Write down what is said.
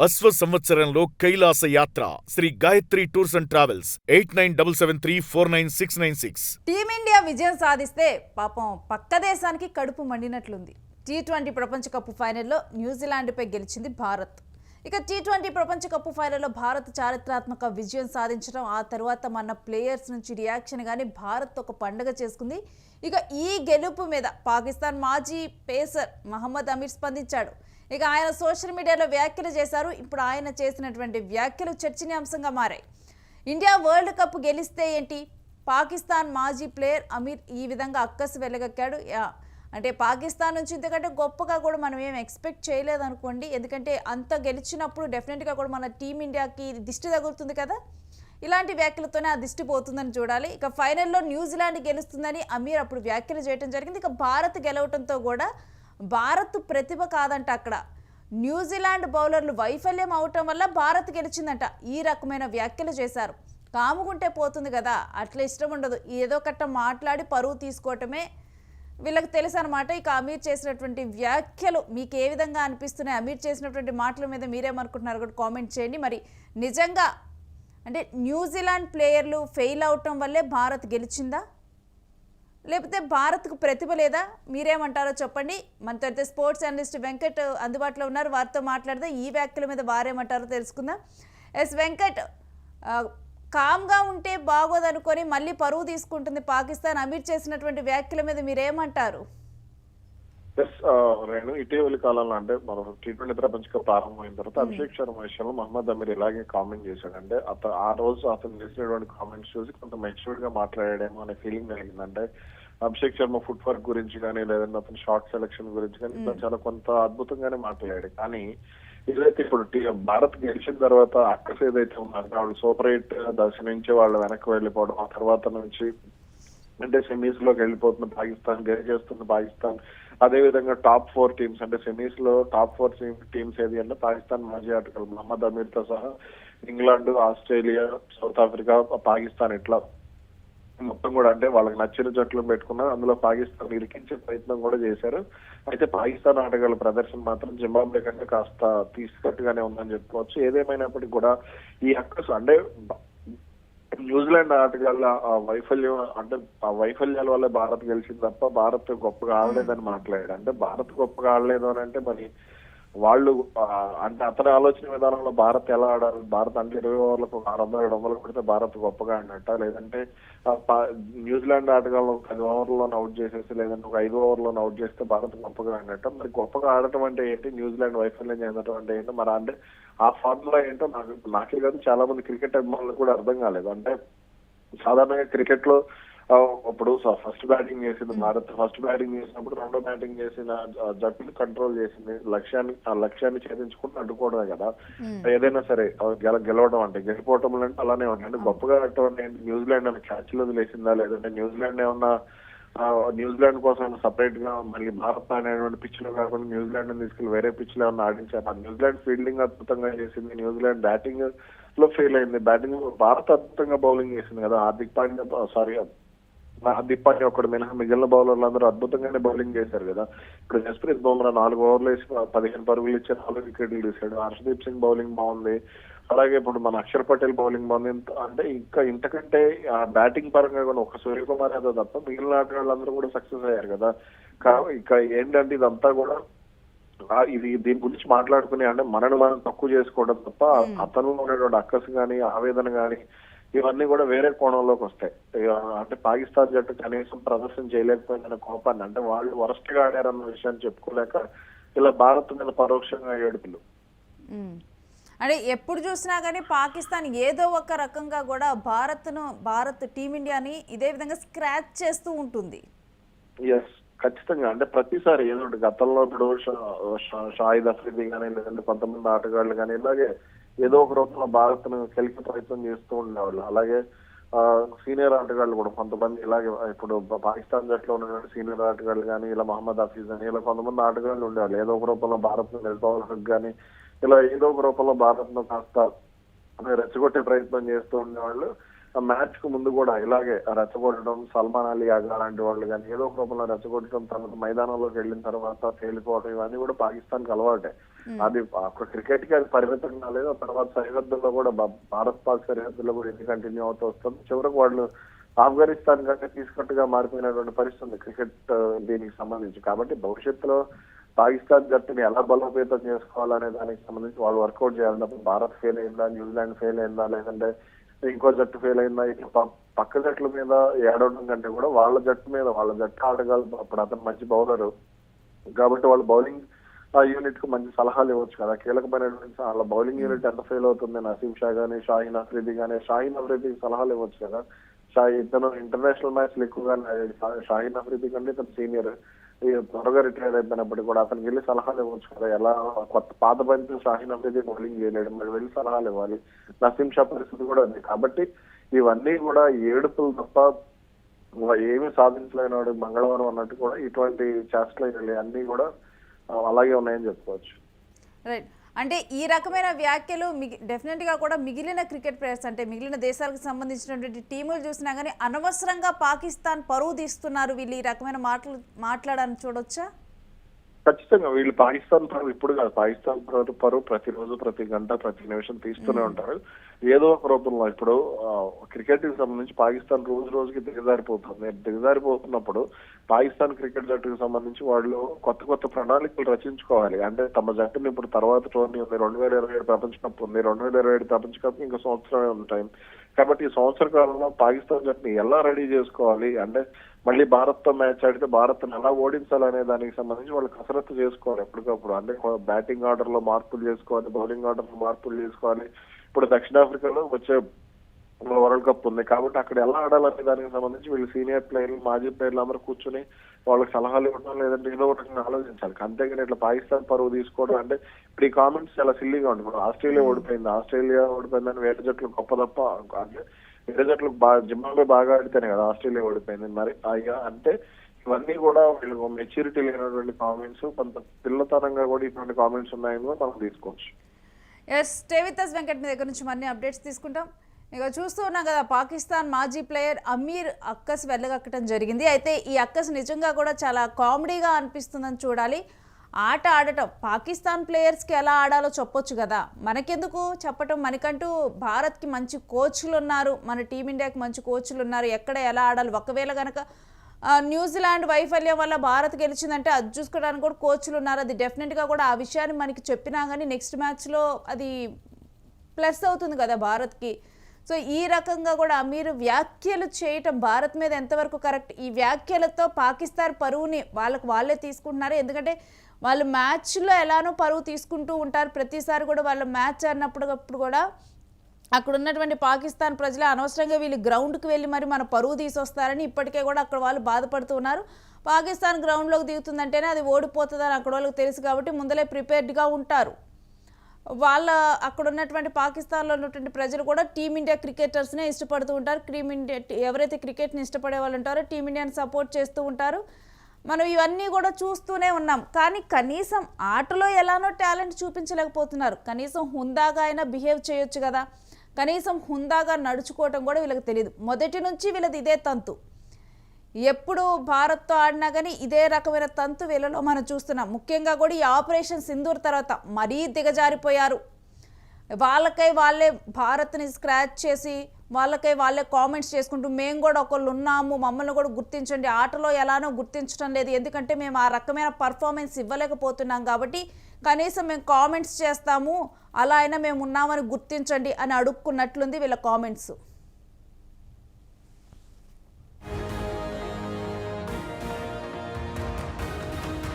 అశ్వ సంవత్సరంలో కైలాస యాత్ర Shri Gayatri tours and travels 8977349696. Team India విజయం సాధిస్తే పాపం పక్క దేశానికి కడుపు మండినట్లుంది. టీ20 ప్రపంచ కప్ ఫైనల్లో న్యూజిలాండ్పై గెలిచింది భారత్. ఇక టీ20 ప్రపంచ కప్ ఫైనల్లో భారత్ చారిత్రాత్మక విజయం సాధించడం, ఆ తర్వాత మన ప్లేయర్స్ నుంచి రియాక్షన్ గానీ భారత్ ఒక పండుగ చేసుకుంది. ఇక ఈ గెలుపు మీద పాకిస్తాన్ మాజీ పేసర్ మహమ్మద్ అమీర్ స్పందించాడు. ఇక ఆయన సోషల్ మీడియాలో వ్యాఖ్యలు చేశారు. ఇప్పుడు ఆయన చేసినటువంటి వ్యాఖ్యలు చర్చనీయాంశంగా మారాయి. ఇండియా వరల్డ్ కప్ గెలిస్తే ఏంటి, పాకిస్తాన్ మాజీ ప్లేయర్ అమీర్ ఈ విధంగా అక్కసు వెళ్ళగక్కాడు. అంటే పాకిస్తాన్ నుంచి ఇంతకంటే గొప్పగా కూడా మనం ఏం ఎక్స్పెక్ట్ చేయలేదు అనుకోండి. ఎందుకంటే అంత గెలిచినప్పుడు డెఫినెట్గా కూడా మన టీమిండియాకి దిష్టి తగులుతుంది కదా. ఇలాంటి వ్యాఖ్యలతోనే ఆ దిష్టి పోతుందని చూడాలి. ఇక ఫైనల్లో న్యూజిలాండ్ గెలుస్తుందని అమీర్ అప్పుడు వ్యాఖ్యలు చేయడం జరిగింది. ఇక భారత్ గెలవడంతో కూడా భారత్ ప్రతిభ కాదంట, అక్కడ న్యూజిలాండ్ బౌలర్లు వైఫల్యం అవటం వల్ల భారత్ గెలిచిందంట. ఈ రకమైన వ్యాఖ్యలు చేశారు. కాముకుంటే పోతుంది కదా, అట్లా ఇష్టం ఉండదు. ఏదో కట్ట మాట్లాడి పరువు తీసుకోవటమే వీళ్ళకి తెలుసు అనమాట. ఇక అమీర్ చేసినటువంటి వ్యాఖ్యలు మీకు ఏ విధంగా అనిపిస్తున్నాయి? అమీర్ చేసినటువంటి మాటల మీద మీరేమనుకుంటున్నారు కూడా కామెంట్ చేయండి. మరి నిజంగా అంటే న్యూజిలాండ్ ప్లేయర్లు ఫెయిల్ అవటం వల్లే భారత్ గెలిచిందా, లేకపోతే భారత్కు ప్రతిభ లేదా? మీరేమంటారో చెప్పండి. మనతో అయితే స్పోర్ట్స్ అనలిస్ట్ వెంకట్ అందుబాటులో ఉన్నారు, వారితో మాట్లాడదాం. ఈ వ్యాఖ్యల మీద వారేమంటారో తెలుసుకుందాం. ఎస్ వెంకట్, కామ్గా ఉంటే బాగోదనుకొని మళ్ళీ పరువు తీసుకుంటుంది పాకిస్తాన్. అమీర్ చేసినటువంటి వ్యాఖ్యల మీద మీరేమంటారు? నేను ఇటీవలి కాలంలో అంటే మన టీ20 ప్రపంచ కప్ ప్రారంభమైన తర్వాత అభిషేక్ శర్మ విషయంలో మహమ్మద్ అమీర్ ఇలాగే కామెంట్ చేశాడంటే ఆ రోజు అతను చేసినటువంటి కామెంట్స్ చూసి కొంత మెచ్యూర్డ్ గా మాట్లాడాడేమో అనే ఫీలింగ్ కలిగిందంటే అభిషేక్ శర్మ ఫుట్ వర్క్ గురించి కానీ లేదంటే అతను షార్ట్ సెలక్షన్ గురించి కానీ చాలా కొంత అద్భుతంగానే మాట్లాడాడు. కానీ ఏదైతే ఇప్పుడు భారత్ గెలిచిన తర్వాత అక్కస్ ఏదైతే ఉన్నారో వాళ్ళు సూపర్ 8 దశ నుంచి వాళ్ళు వెనక్కి వెళ్ళిపోవడం, ఆ తర్వాత నుంచి అంటే సెమీస్ లోకి వెళ్ళిపోతున్న పాకిస్తాన్, గెలిచేస్తున్న పాకిస్తాన్, అదే విధంగా టాప్ 4 టీమ్స్ అంటే సెమీస్ లో టాప్ 4 టీమ్స్ ఏది అంటే పాకిస్తాన్ మాజీ ఆటగాళ్ళు మహమ్మద్ అమీర్ తో సహా England, Australia, south Africa, Pakistan ఇట్లా మొత్తం కూడా అంటే వాళ్ళకి నచ్చిన జట్లు పెట్టుకున్నారు. అందులో పాకిస్తాన్ ఇరికించే ప్రయత్నం కూడా చేశారు. అయితే పాకిస్తాన్ ఆటగాళ్ళ ప్రదర్శన మాత్రం జింబాబ్వే కంటే కాస్త తీసుకట్టుగానే ఉందని చెప్పుకోవచ్చు. ఏదేమైనప్పటికీ కూడా ఈ అక్కసు అంటే న్యూజిలాండ్ ఆటగాళ్ళ వైఫల్యం అంటే ఆ వైఫల్యాల వల్ల భారత్ గెలిచింది తప్ప భారత్ గొప్పగా ఆడలేదని మాట్లాడాడు. అంటే భారత్ గొప్పగా ఆడలేదు అని అంటే మరి వాళ్ళు అంటే అతని ఆలోచన విధానంలో భారత్ ఎలా ఆడాలి, భారత్ అంటే 20 ఓవర్లకు 600-700 కొడితే భారత్ గొప్పగా ఆడినట్ట, లేదంటే న్యూజిలాండ్ ఆటగాళ్ళు 10 ఓవర్లోనే అవుట్ చేసేసి లేదంటే ఒక 5 ఓవర్లోనే అవుట్ చేస్తే భారత్ గొప్పగా ఆడినట్ట. మరి గొప్పగా ఆడటం అంటే ఏంటి, న్యూజిలాండ్ వైఫల్యం చెందడం అంటే ఏంటో మరి అంటే ఆ ఫార్ములా ఏంటో నాకే కాదు చాలా మంది క్రికెట్ అభిమానులకు కూడా అర్థం కాలేదు. అంటే సాధారణంగా క్రికెట్ లో ఇప్పుడు ఫస్ట్ బ్యాటింగ్ చేసింది భారత్, ఫస్ట్ బ్యాటింగ్ చేసినప్పుడు రెండో బ్యాటింగ్ చేసిన జట్టుని కంట్రోల్ చేసింది, లక్ష్యాన్ని ఛేదించుకుంటూ అడ్డుకోవడమే కదా ఏదైనా సరే గెలవడం అంటే. గెలిపోవటం అంటే అలానే ఉంటాయి. అంటే గొప్పగా ఆడటం అంటే న్యూజిలాండ్ అని క్యాచ్లు వదిలేసిందా, లేదంటే న్యూజిలాండ్ ఏమన్నా న్యూజిలాండ్ కోసం సపరేట్ గా మళ్ళీ భారత్ అనేటువంటి పిచ్ లో కాకుండా న్యూజిలాండ్ తీసుకెళ్లి వేరే పిచ్ లో ఏమన్నా ఆడించారు. న్యూజిలాండ్ ఫీల్డింగ్ అద్భుతంగా చేసింది, న్యూజిలాండ్ బ్యాటింగ్ లో ఫెయిల్ అయింది. బ్యాటింగ్ భారత్ అద్భుతంగా బౌలింగ్ చేసింది కదా. హార్దిక్ పాండ్యా ఒక్కడు మినహా మిగిలిన బౌలర్లు అందరూ అద్భుతంగానే బౌలింగ్ చేశారు కదా. ఇప్పుడు జస్ప్రీత్ బుమ్రా 4 ఓవర్లు వేసి 15 పరుగులు ఇచ్చి 4 వికెట్లు తీశాడు. హర్షదీప్ సింగ్ బౌలింగ్ బాగుంది. అలాగే ఇప్పుడు మన అక్షర్ పటేల్ బౌలింగ్ బాగుంది. అంటే ఇంకా ఇంతకంటే బ్యాటింగ్ పరంగా కూడా ఒక సూర్యకుమార్ యాదవ్ తప్ప మిగిలిన ఆటగాళ్ళందరూ కూడా సక్సెస్ అయ్యారు కదా. ఇక ఏంటంటే ఇదంతా కూడా దీని గురించి మాట్లాడుకుని అంటే మనను మనం తక్కువ చేసుకోవడం తప్ప అతను ఉన్నటువంటి అక్కసు గాని ఆవేదన గాని ఇవన్నీ కూడా వేరే కోణంలోకి వస్తాయి. అంటే పాకిస్తాన్ జట్టు కనీసం ప్రదర్శన చేయలేకపోయిందన్న కోపాన్ని అంటే వాళ్ళు వరస్ట్ గా ఆడారన్న విషయాన్ని చెప్పుకోలేక ఇలా భారత్ మీద పరోక్షంగా ఏడుపులు. అంటే ఎప్పుడు చూసినా కానీ పాకిస్తాన్ ఏదో ఒక రకంగా కూడా భారత్ టీమిండియాని ఇదే విధంగా స్క్రాచ్ చేస్తూ ఉంటుంది. ఎస్, ఖచ్చితంగా. అంటే ప్రతిసారి ఏదో గతంలో ఇప్పుడు షాహిద్ అఫ్రిది కానీ లేదంటే కొంతమంది ఆటగాళ్ళు కానీ ఇలాగే ఏదో ఒక రూపంలో భారత్ ను కలిపే ప్రయత్నం చేస్తూ ఉండేవాళ్ళు. అలాగే సీనియర్ ఆటగాళ్ళు కూడా కొంతమంది ఇలాగే ఇప్పుడు పాకిస్తాన్ జట్లో ఉన్నటువంటి సీనియర్ ఆటగాళ్ళు కానీ ఇలా మహమ్మద్ హఫీజ్ అని ఇలా కొంతమంది ఆటగాళ్ళు ఉండేవాళ్ళు. ఏదో ఒక రూపంలో భారత్ ను నిలబడడానికి కానీ ఇలా ఏదో ఒక రూపంలో భారత్ ను కాస్త రెచ్చగొట్టే ప్రయత్నం చేస్తూ ఉండేవాళ్ళు. మ్యాచ్ కు ముందు కూడా ఇలాగే రెచ్చగొట్టడం, సల్మాన్ అలీ ఆగా లాంటి వాళ్ళు కానీ ఏదో ఒక రూపంలో రెచ్చగొట్టడం, తర్వాత మైదానంలోకి వెళ్ళిన తర్వాత తేలిపోవడం ఇవన్నీ కూడా పాకిస్తాన్ కి అలవాటే. అది ఒక క్రికెట్ కి అది పరిమితం కాలేదు. తర్వాత సరిహద్దుల్లో కూడా భారత్ పాక్ సరిహద్దుల్లో కూడా ఇది కంటిన్యూ అవుతూ వస్తుంది. చివరకు వాళ్ళు ఆఫ్ఘనిస్తాన్ కంటే తీసుకట్టుగా మారిపోయినటువంటి పరిస్థితి ఉంది క్రికెట్ దీనికి సంబంధించి. కాబట్టి భవిష్యత్తులో పాకిస్తాన్ జట్టుని ఎలా బలోపేతం చేసుకోవాలనే దానికి సంబంధించి వాళ్ళు వర్కౌట్ చేయాలి తప్ప భారత్ ఫెయిల్ అయిందా, న్యూజిలాండ్ ఫెయిల్ అయిందా, లేదంటే ఇంకో జట్టు ఫెయిల్ అయిందా, ఇట్లా పక్క జట్ల మీద ఏడవడం కంటే కూడా వాళ్ళ జట్టు మీద వాళ్ళ జట్టు ఆడగలరు. అప్పుడు అతను మంచి బౌలరు కాబట్టి వాళ్ళు బౌలింగ్ యూనిట్ కు మంచి సలహాలు ఇవ్వచ్చు కదా. కీలకమైనటువంటి వాళ్ళ బౌలింగ్ యూనిట్ ఎంత ఫెయిల్ అవుతుంది, నసీం షా గానీ షాహీన్ అఫ్రీది కానీ, షాహీన్ అఫ్రీదికి సలహాలు ఇవ్వచ్చు కదా. ఇతను ఇంటర్నేషనల్ మ్యాచ్లు ఎక్కువగా షాహీన్ అఫ్రీది కంటే ఇతను సీనియర్, త్వరగా రిటైర్ అయిపోయినప్పటికీ కూడా అతనికి వెళ్ళి సలహాలు ఇవ్వచ్చు కదా. ఎలా పాత బంతి షాహీన్ అఫ్రీది బౌలింగ్ చేయలేడు, మరి వెళ్ళి సలహాలు ఇవ్వాలి. నసీం షా పరిస్థితి కూడా ఉంది. కాబట్టి ఇవన్నీ కూడా ఏడుపులు తప్ప ఏమి సాధించలేనాడు మంగళవారం అన్నట్టు కూడా ఇటువంటి చేష్టలు అన్ని కూడా అలాగే ఉన్నాయని చెప్పుకోవచ్చు. రైట్. అంటే ఈ రకమైన వ్యాఖ్యలు డెఫినెట్గా కూడా మిగిలిన క్రికెట్ ప్లేయర్స్ అంటే మిగిలిన దేశాలకు సంబంధించినటువంటి టీములు చూసినా కానీ అనవసరంగా పాకిస్తాన్ పరువు తీస్తున్నారు వీళ్ళు ఈ రకమైన మాట్లాడాలని చూడొచ్చా? ఖచ్చితంగా వీళ్ళు పాకిస్తాన్ పరువు ఇప్పుడు కాదు, పాకిస్తాన్ పరువు ప్రతిరోజు ప్రతి గంట ప్రతి నిమిషం తీస్తూనే ఉంటారు ఏదో ఒక రూపంలో. ఇప్పుడు క్రికెట్ కి సంబంధించి పాకిస్తాన్ రోజు రోజుకి దిగజారిపోతున్నప్పుడు పాకిస్తాన్ క్రికెట్ జట్టుకు సంబంధించి వాళ్ళు కొత్త కొత్త ప్రణాళికలు రచించుకోవాలి. అంటే తమ జట్టుని ఇప్పుడు తర్వాత టోర్నీ ఉంది, 2027 ప్రపంచ కప్ ఉంది, 2027 ప్రపంచ కప్ ఇంకా సంవత్సరమే ఉంది టైం. కాబట్టి ఈ సంవత్సర కాలంలో పాకిస్తాన్ జట్టుని ఎలా రెడీ చేసుకోవాలి, అంటే మళ్ళీ భారత్ తో మ్యాచ్ ఆడితే భారత్ ఎలా ఓడించాలనే దానికి సంబంధించి వాళ్ళు కసరత్తు చేసుకోవాలి ఎప్పటికప్పుడు. అంటే బ్యాటింగ్ ఆర్డర్ లో మార్పులు చేసుకోవాలి, బౌలింగ్ ఆర్డర్ లో మార్పులు చేసుకోవాలి. ఇప్పుడు దక్షిణాఫ్రికాలో వచ్చే వరల్డ్ కప్ ఉంది కాబట్టి అక్కడ ఎలా ఆడాలనే దానికి సంబంధించి వీళ్ళు సీనియర్ ప్లేయర్లు మాజీ ప్లేయర్లు అందరూ కూర్చొని వాళ్ళకి సలహాలు ఇవ్వడం లేదంటే ఏదో ఒకటి ఆలోచించాలి. అంతేగాని ఇట్లా పాకిస్తాన్ పరువు తీసుకోవడం అంటే ఇప్పుడు ఈ కామెంట్స్ చాలా సిల్లీగా ఉంది. ఇప్పుడు ఆస్ట్రేలియా ఓడిపోయిందని వేరే జట్లు గొప్ప తప్ప అంటే వేరే జట్లు జింబాబ్వే బాగా ఆడితేనే కదా ఆస్ట్రేలియా ఓడిపోయింది. మరి అయ్యా అంటే ఇవన్నీ కూడా వీళ్ళకి మెచ్యూరిటీ లేనటువంటి కామెంట్స్, కొంత పిల్లతనంగా కూడా ఇటువంటి కామెంట్స్ ఉన్నాయని కూడా మనం తీసుకోవచ్చు. Yes, stay with us Venkat, మీ దగ్గర నుంచి మరిన్ని అప్డేట్స్ తీసుకుంటాం. ఇక చూస్తూ ఉన్నాం కదా, పాకిస్తాన్ మాజీ ప్లేయర్ అమీర్ అక్కస్ వెళ్ళగక్కడం జరిగింది. అయితే ఈ అక్కస్ నిజంగా కూడా చాలా కామెడీగా అనిపిస్తుందని చూడాలి. ఆట ఆడటం పాకిస్తాన్ ప్లేయర్స్కి ఎలా ఆడాలో చెప్పొచ్చు కదా, మనకెందుకు చెప్పటం? మనకంటూ భారత్కి మంచి కోచ్లు ఉన్నారు, మన టీమిండియాకి మంచి కోచ్లు ఉన్నారు, ఎక్కడ ఎలా ఆడాలి. ఒకవేళ కనుక న్యూజిలాండ్ వైఫల్యం వల్ల భారత్ గెలిచిందంటే అది చూసుకోవడానికి కూడా కోచ్లు ఉన్నారు. అది డెఫినెట్గా కూడా ఆ విషయాన్ని మనకి చెప్పినా కానీ నెక్స్ట్ మ్యాచ్లో అది ప్లస్ అవుతుంది కదా భారత్కి. సో ఈ రకంగా కూడా మీరు వ్యాఖ్యలు చేయటం భారత్ మీద ఎంతవరకు కరెక్ట్? ఈ వ్యాఖ్యలతో పాకిస్తాన్ పరువుని వాళ్ళే తీసుకుంటున్నారు. ఎందుకంటే వాళ్ళు మ్యాచ్లో ఎలానో పరువు తీసుకుంటూ ఉంటారు. ప్రతిసారి కూడా వాళ్ళ మ్యాచ్ అన్నప్పుడు కూడా అక్కడ ఉన్నటువంటి పాకిస్తాన్ ప్రజలు అనవసరంగా వీళ్ళు గ్రౌండ్కి వెళ్ళి మరి మన పరువు తీసొస్తారని ఇప్పటికే కూడా అక్కడ వాళ్ళు బాధపడుతూ ఉన్నారు. పాకిస్తాన్ గ్రౌండ్లోకి దిగుతుందంటేనే అది ఓడిపోతుందని అక్కడ వాళ్ళకి తెలుసు కాబట్టి ముందలే ప్రిపేర్డ్గా ఉంటారు. అక్కడ ఉన్నటువంటి పాకిస్తాన్లో ఉన్నటువంటి ప్రజలు కూడా టీమిండియా క్రికెటర్స్నే ఇష్టపడుతూ ఉంటారు. ఎవరైతే క్రికెట్ని ఇష్టపడే వాళ్ళు ఉంటారో టీమిండియాని సపోర్ట్ చేస్తూ ఉంటారు. మనం ఇవన్నీ కూడా చూస్తూనే ఉన్నాం. కానీ కనీసం ఆటలో ఎలానో టాలెంట్ చూపించలేకపోతున్నారు. కనీసం హుందాగా అయినా బిహేవ్ చేయొచ్చు కదా, కనీసం హుందాగా నడుచుకోవటం కూడా వీళ్ళకి తెలియదు. మొదటి నుంచి వీళ్ళది ఇదే తంతు. ఎప్పుడు భారత్తో ఆడినా కానీ ఇదే రకమైన తంతు వీళ్ళలో మనం చూస్తున్నాం. ముఖ్యంగా కూడా ఈ ఆపరేషన్ సింధూర్ తర్వాత మరీ దిగజారిపోయారు. వాళ్ళకై వాళ్ళే భారత్ని స్క్రాచ్ చేసి వాళ్ళకై వాళ్ళే కామెంట్స్ చేసుకుంటూ మేము కూడా ఒకళ్ళు ఉన్నాము, మమ్మల్ని కూడా గుర్తించండి. ఆటలో ఎలానో గుర్తించడం లేదు, ఎందుకంటే మేము ఆ రకమైన పర్ఫార్మెన్స్ ఇవ్వలేకపోతున్నాం కాబట్టి కనీసం మేము కామెంట్స్ చేస్తాము, అలా అయినా మేము ఉన్నామని గుర్తించండి అని అడుక్కున్నట్లుంది వీళ్ళ కామెంట్స్.